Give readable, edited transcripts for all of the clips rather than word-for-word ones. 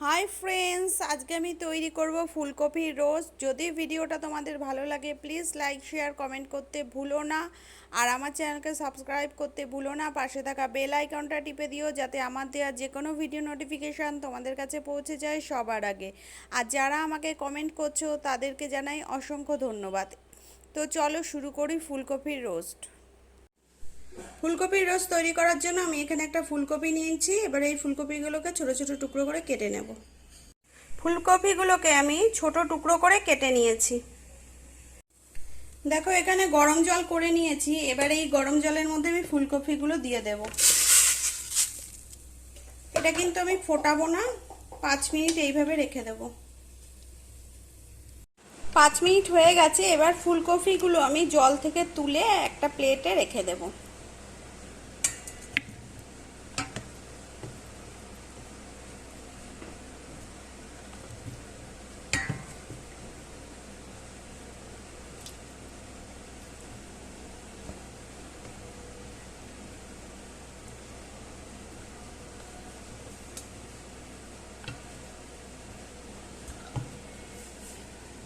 Hi friends, আজকে আমি তৈরি করব ফুলকপির রোস্ট। যদি ভিডিওটা তোমাদের ভালো লাগে প্লিজ লাইক শেয়ার কমেন্ট করতে ভুলো না। আর আমার চ্যানেলকে সাবস্ক্রাইব করতে ভুলো না। পাশে থাকা বেল আইকনটা টিপে দিও যাতে আমার দেওয়া যে কোনো ভিডিও নোটিফিকেশান তোমাদের কাছে পৌঁছে যায় সবার আগে। আর যারা আমাকে কমেন্ট করছো তাদেরকে জানাই অসংখ্য ধন্যবাদ। তো চলো শুরু করি ফুলকপির রোস্ট। ফুলকপির রোস্ট তৈরি করার জন্য আমি এখানে একটা ফুলকপি নিয়েছি। এবার এই ফুলকপিগুলোকে ছোট ছোট টুকরো করে কেটে নেব। ফুলকপিগুলোকে আমি ছোট টুকরো করে কেটে নিয়েছি। দেখো এখানে গরম জল করে নিয়েছি। এবার এই গরম জলের মধ্যে আমি ফুলকপিগুলো দিয়ে দেব। এটা কিন্তু আমি ফোটাবো না, 5 মিনিট এইভাবে রেখে দেব। 5 মিনিট হয়ে গেছে। এবার ফুলকপিগুলো আমি জল থেকে তুলে একটা প্লেটে রেখে দেব।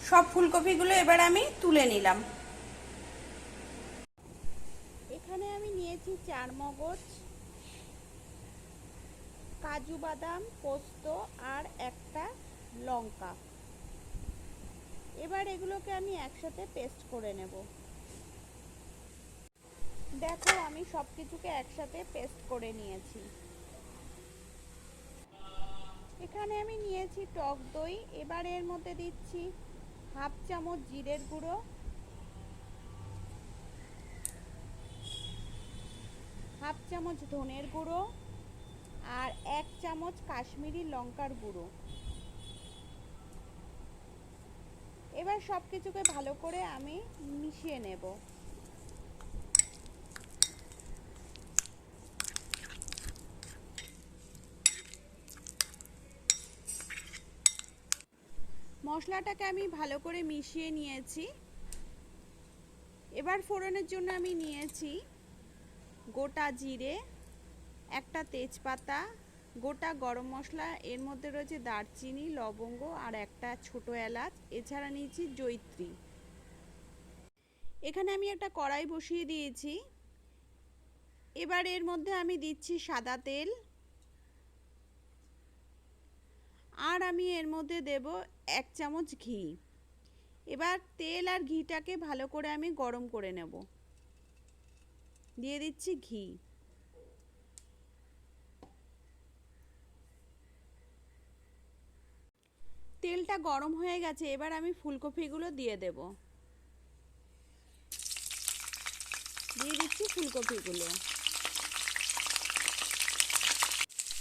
সব ফুলকপিগুলো এবার আমি তুলে নিলাম। এখানে আমি নিয়েছি 4 মগজ, কাজু বাদাম, পোস্ত আর একটা লঙ্কা। এবার এগুলোকে আমি একসাথে পেস্ট করে নেব। দেখো আমি সব কিছুকে একসাথে পেস্ট করে নিয়েছি। এখানে আমি নিয়েছি টক দই। এবার এর মধ্যে দিচ্ছি হাফ চামচ জিরের গুঁড়ো, হাফ চামচ ধনের গুঁড়ো আর 1 চামচ কাশ্মীরি লঙ্কার গুঁড়ো। এবার সব কিছুকে ভালো করে আমি মিশিয়ে নেব। মশলাটাকে আমি ভালো করে মিশিয়ে নিয়েছি। এবার ফোড়নের জন্য আমি নিয়েছি গোটা জিরে, একটা তেজপাতা, গোটা গরম মশলা, এর মধ্যে রয়েছে দারচিনি, লবঙ্গ আর একটা ছোট এলাচ, এছাড়া নিয়েছি জয়িত্রী। এখানে আমি একটা কড়াই বসিয়ে দিয়েছি। এবার এর মধ্যে আমি দিচ্ছি সাদা তেল আর আমি এর মধ্যে দেব 1 চামচ ঘি। এবার তেল আর ঘিটাকে ভালো করে আমি গরম করে নেব। দিয়ে দিচ্ছি ঘি। তেলটা গরম হয়ে গেছে। এবার আমি ফুলকপিগুলো দিয়ে দেব। দিয়ে দিচ্ছি ফুলকপিগুলো।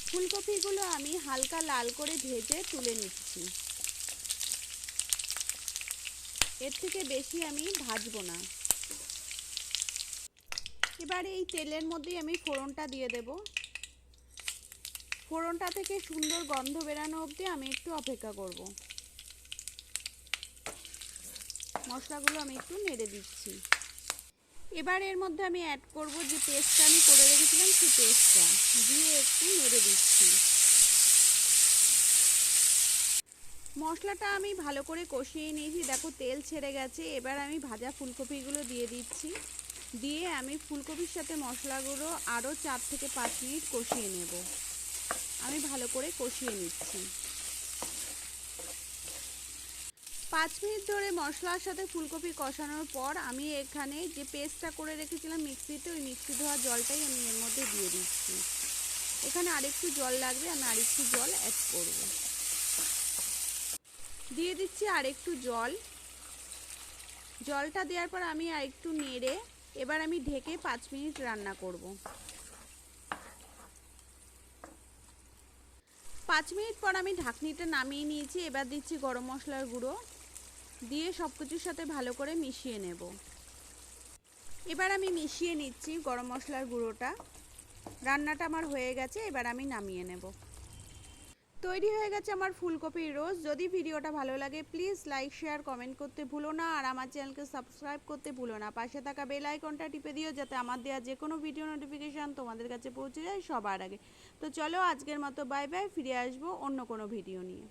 ফুলকপিগুলো আমি হালকা লাল করে ভেজে তুলে নিচ্ছি। এর থেকে বেশি আমি ভাজবো না। এবার এই তেলের মধ্যেই আমি ফোড়নটা দিয়ে দেব। ফোড়নটা থেকে সুন্দর গন্ধ বেরানো অবধি আমি একটু অপেক্ষা করব। মশলাগুলো আমি একটু নেড়ে দিচ্ছি। এবার এর মধ্যে আমি অ্যাড করব যে পেস্টটা আমি করে রেখেছিলাম, সেই পেস্টটা দিয়ে একটু নেড়ে দিচ্ছি। মশলাটা আমি ভালো করে কষিয়ে নিয়েছি। দেখো তেল ছেড়ে গেছে। এবার আমি ভাজা ফুলকপিগুলো দিয়ে দিচ্ছি। দিয়ে আমি ফুলকপির সাথে মশলাগুলো আরও 4 থেকে 5 মিনিট কষিয়ে নেব। আমি ভালো করে কষিয়ে নিচ্ছি। 5 মিনিট ধরে মশলার সাথে ফুলকপি কষানোর পর আমি এখানে যে পেস্টটা করে রেখেছিলাম মিক্সিতে, ওই মিক্সি ধোয়া জলটাই আমি এর মধ্যে দিয়ে দিচ্ছি। এখানে আরেকটু জল লাগবে, আমি আরেকটু জল অ্যাড করব। দিয়ে দিচ্ছি আরেকটু জল। জলটা দেওয়ার পর আমি আরেকটু নেড়ে এবার আমি ঢেকে 5 মিনিট রান্না করব। 5 মিনিট পর আমি ঢাকনিটা নামিয়ে নিয়েছি। এবার দিচ্ছি গরম মশলার গুঁড়ো, দিয়ে সব কিছুর সাথে ভালো করে মিশিয়ে নেব। এবার আমি মিশিয়ে নিচ্ছি গরম মশলার গুঁড়োটা। রান্নাটা আমার হয়ে গেছে। এবার আমি নামিয়ে নেব। তৈরি হয়ে গেছে আমার ফুলকপির রোস্ট। যদি ভিডিওটা ভালো লাগে প্লিজ লাইক শেয়ার কমেন্ট করতে ভুলো না, আর আমার চ্যানেলকে সাবস্ক্রাইব করতে ভুলো না। পাশে থাকা বেল আইকনটা টিপে দিও যাতে আমার দেওয়া যে কোনো ভিডিও নোটিফিকেশান তোমাদের কাছে পৌঁছে যায় সবার আগে। তো চলো আজকের মতো বাই বাই, ফিরে আসবো অন্য কোনো ভিডিও নিয়ে।